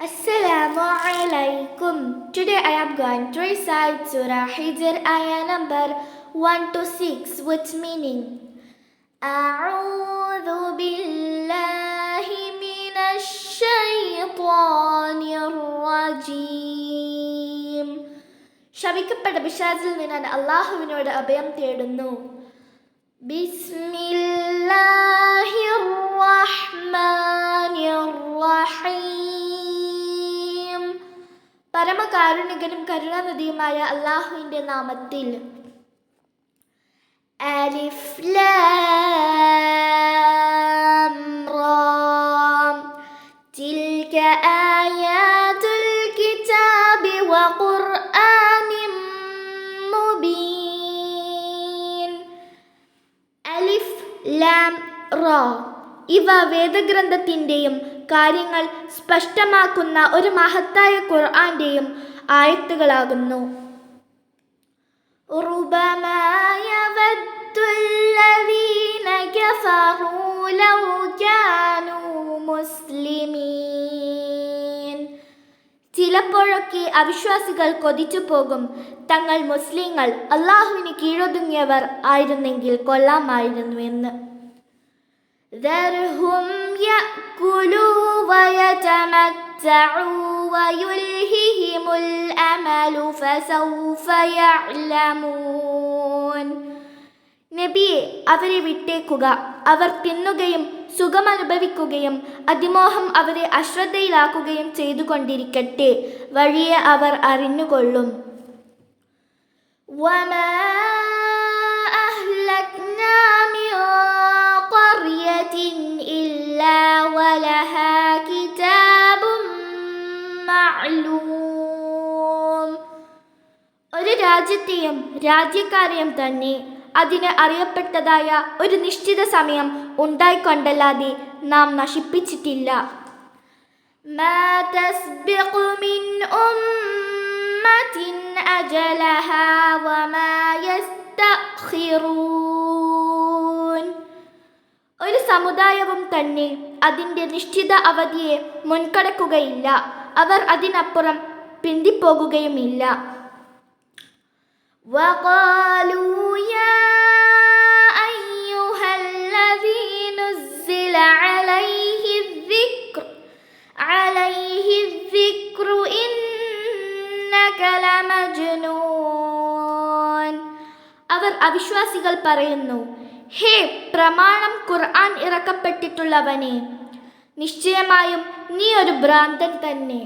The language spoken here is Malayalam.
Assalamu alaikum. Today I am going to recite Surah Hijr ayah number 1 to 6 with meaning. A'udhu billahi minash shaytanir rajim. ശപിക്കപ്പെട്ട പിശാചിൽ നിന്നാണ് അല്ലാഹുവിനോട് അഭയം തേടുന്നു. ബിസ്മില്ലാഹിർ റഹ്മാനിർ റഹീം. പരമകാരുണികനും കരുണാനിധിയുമായ അല്ലാഹുവിന്റെ നാമത്തിൽ. അലിഫ് ലാം റാ. തിൽക ആയാതുൽ കിതാബി വഖുർആനിൻ മുബീൻ. അലിഫ് ലാം റാ. ഇവ വേദഗ്രന്ഥത്തിൻ്റെയും കാര്യങ്ങൾ സ്പഷ്ടമാക്കുന്ന ഒരു മഹത്തായ ഖുർആന്റെയും ആയത്തുകളാകുന്നു. റുബമാ യവദ്ദുല്ലദീന കഫറൂ ലൗ കാനൂ മുസ്ലിമീൻ. ചിലപ്പോഴൊക്കെ അവിശ്വാസികൾ കൊതിച്ചു പോകും, തങ്ങൾ മുസ്ലിങ്ങൾ അല്ലാഹുവിന് കീഴൊതുങ്ങിയവർ ആയിരുന്നെങ്കിൽ കൊള്ളാമായിരുന്നു എന്ന്. ذرهم يأكلوا ويتمتعوا ويلههم الأمل فسوف يعلمون. നബിയെ, അവരെ വിട്ടേക്കുക. അവർ തിന്നുകയും സുഖമനുഭവിക്കുകയും അതിമോഹം അവരെ അശ്രദ്ധയിലാക്കുകയും ചെയ്തുകൊണ്ടിരിക്കട്ടെ. വഴിയെ അവർ അറിഞ്ഞുകൊള്ളും. വമാ അഹ്ലക്നാ മിൻ ഖർയത്തിൻ ഇല്ലാ വലഹാ കിതാബും മഅലൂം. ഒരു രാജ്യത്തെയും രാജ്യക്കാരെയും തന്നെ അതിന് അറിയപ്പെട്ടതായ ഒരു നിശ്ചിത സമയം ഉണ്ടായിക്കൊണ്ടല്ലാതെ നാം നശിപ്പിച്ചിട്ടില്ല. മാ തസ്ബിഖു മിൻ ഉമ്മത്തിൻ അജലഹാ വമാ യസ്തഖിറൂൻ. ഒരു സമുദായവും തന്നെ അതിൻ്റെ നിശ്ചിത അവധിയെ മുൻകടക്കുകയില്ല, അവർ അതിനപ്പുറം പിന്തിപ്പോകുകയുമില്ല. وقالوا يا أيها الذي نزل عليه الذكر إنك لمجنون. അവർ അവിശ്വാസികൾ പറയുന്നു, ഹേ പ്രമാണം ഖുർആൻ ഇറക്കപ്പെട്ടിട്ടുള്ളവനെ, നിശ്ചയമായും നീ ഒരു ഭ്രാന്തൻ തന്നെ.